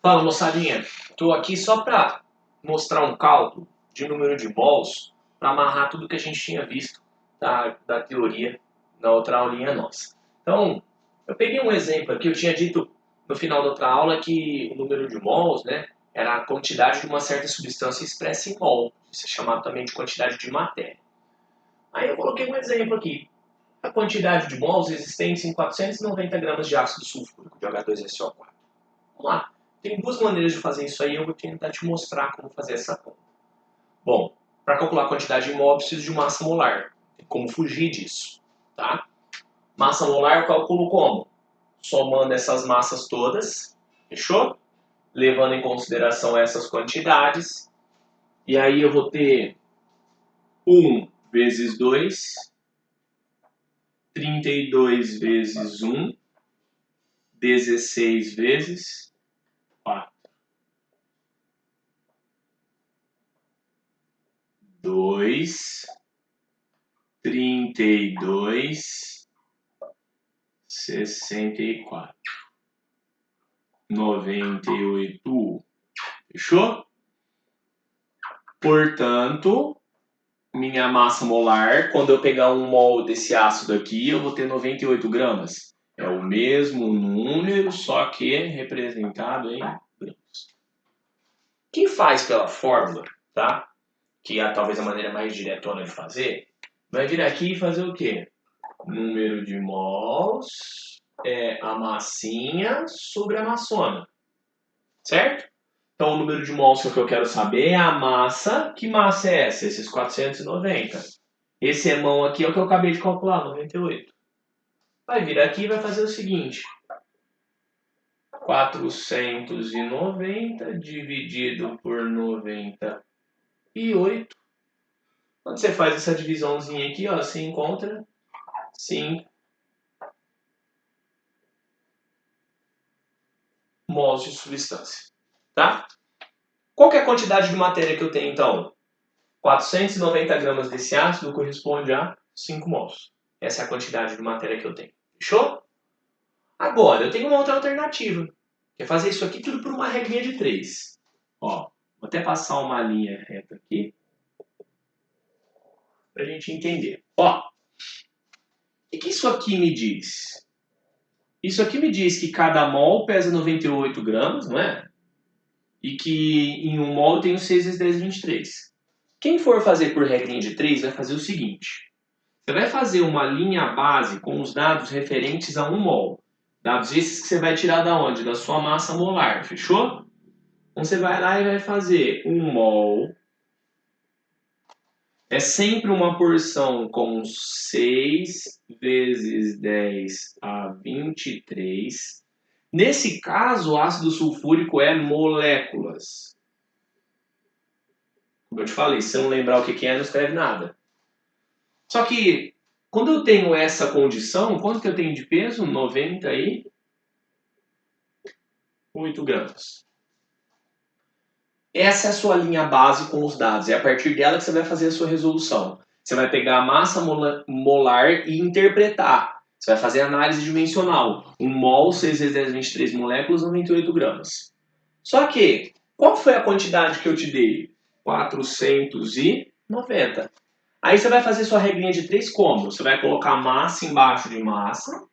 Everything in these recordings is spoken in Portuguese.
Fala, moçadinha. Estou aqui só para mostrar um cálculo de número de mols para amarrar tudo que a gente tinha visto da teoria na outra aulinha nossa. Então, eu peguei um exemplo aqui, eu tinha dito no final da outra aula que o número de mols, né, era a quantidade de uma certa substância expressa em mol, isso é chamado também de quantidade de matéria. Aí eu coloquei um exemplo aqui. A quantidade de mols existentes em 490 gramas de ácido sulfúrico de H2SO4. Vamos lá. Tem duas maneiras de fazer isso aí, eu vou tentar te mostrar como fazer essa conta. Bom, para calcular a quantidade de mol, eu preciso de massa molar. Tem como fugir disso, tá? Massa molar eu calculo como? Somando essas massas todas, fechou? Levando em consideração essas quantidades. E aí eu vou ter 1 vezes 2, 32 vezes 1, 16 vezes 4. 2, 32, 64, 98. Fechou? Portanto, minha massa molar, quando eu pegar um mol desse ácido aqui, eu vou ter 98 gramas. É o mesmo número, só que representado em gramas. Quem faz pela fórmula, tá? Que é talvez a maneira mais diretona de fazer, vai vir aqui e fazer o quê? Número de mols é a massinha sobre a massona, certo? Então o número de mols que eu quero saber é a massa. Que massa é essa? Esses 490. Esse mão aqui é o que eu acabei de calcular, 98. Vai vir aqui e vai fazer o seguinte. 490 dividido por 98. Quando você faz essa divisãozinha aqui, ó, você encontra 5 mols de substância, tá? Qual que é a quantidade de matéria que eu tenho, então? 490 gramas desse ácido corresponde a 5 mols. Essa é a quantidade de matéria que eu tenho. Fechou? Agora, eu tenho uma outra alternativa, que é fazer isso aqui tudo por uma regrinha de 3. Ó, vou até passar uma linha reta aqui, para a gente entender. Ó, o que isso aqui me diz? Isso aqui me diz que cada mol pesa 98 gramas, não é? E que em 1 mol eu tenho 6 vezes 10, 23. Quem for fazer por regrinha de 3 vai fazer o seguinte. Você vai fazer uma linha base com os dados referentes a 1 mol. Dados esses que você vai tirar da onde? Da sua massa molar, fechou? Então você vai lá e vai fazer 1 mol. É sempre uma porção com 6 vezes 10 a 23. Nesse caso, o ácido sulfúrico é moléculas. Como eu te falei, se você não lembrar o que é, não escreve nada. Só que, quando eu tenho essa condição, quanto que eu tenho de peso? 98 gramas. Essa é a sua linha base com os dados. É a partir dela que você vai fazer a sua resolução. Você vai pegar a massa molar e interpretar. Você vai fazer análise dimensional. 1 mol, 6 vezes 10, 23 moléculas, 98 gramas. Só que, qual foi a quantidade que eu te dei? 490. Aí você vai fazer sua regrinha de 3 como? Você vai colocar massa embaixo de massa.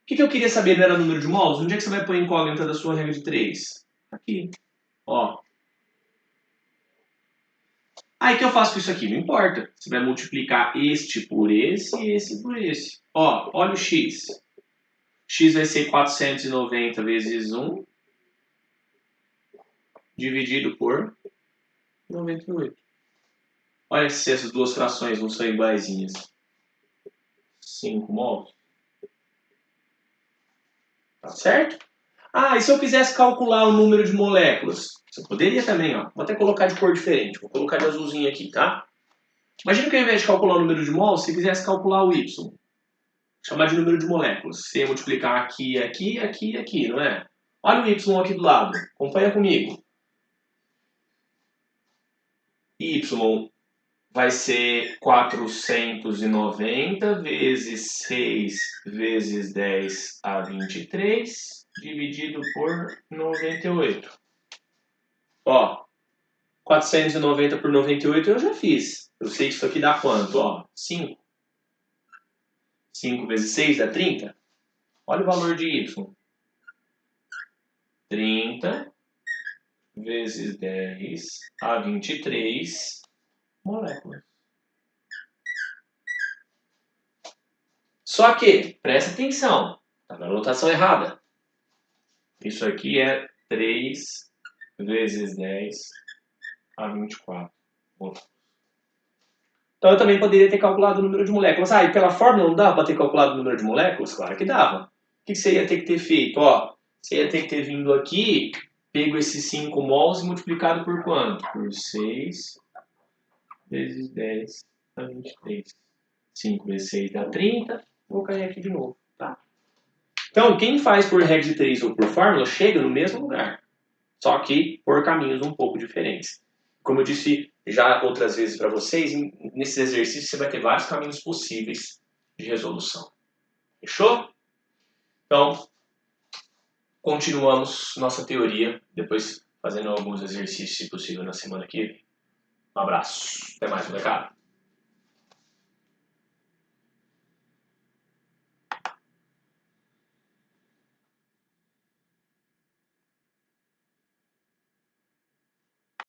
O que eu queria saber não era o número de mols? Onde é que você vai pôr a incógnita da sua regra de 3? Aqui. Ó. Aí o que eu faço com isso aqui? Não importa. Você vai multiplicar este por esse e esse por esse. Ó, olha o x. X vai ser 490 vezes 1 dividido por 98. Olha se essas duas frações não são iguaizinhas. 5 mols. Tá certo? Ah, e se eu quisesse calcular o número de moléculas? Você poderia também, ó. Vou até colocar de cor diferente. Vou colocar de azulzinho aqui, tá? Imagina que ao invés de calcular o número de mols, você quisesse calcular o Y. Chamar de número de moléculas. Você ia multiplicar aqui, aqui, aqui e aqui, não é? Olha o Y aqui do lado. Acompanha comigo. Y vai ser 490 vezes 6 vezes 10 a 23, dividido por 98. Ó, 490 por 98 eu já fiz. Eu sei que isso aqui dá quanto? Ó, 5. 5 vezes 6 dá 30. Olha o valor de y. 30 vezes 10 a 23 moléculas. Só que, presta atenção, está na anotação errada. Isso aqui é 3 vezes 10 a 24. Então eu também poderia ter calculado o número de moléculas. Ah, e pela fórmula não dava para ter calculado o número de moléculas? Claro que dava. O que você ia ter que ter feito? Ó, você ia ter que ter vindo aqui, pego esses 5 mols e multiplicado por quanto? Por 6 vezes 10 a 23. 5 vezes 6 dá 30. Vou cair aqui de novo, tá? Então, quem faz por regra de 3 ou por fórmula chega no mesmo lugar, só que por caminhos um pouco diferentes. Como eu disse já outras vezes para vocês, nesses exercícios você vai ter vários caminhos possíveis de resolução. Fechou? Então, continuamos nossa teoria, depois fazendo alguns exercícios, se possível, na semana que vem. Um abraço. Até mais, molecada.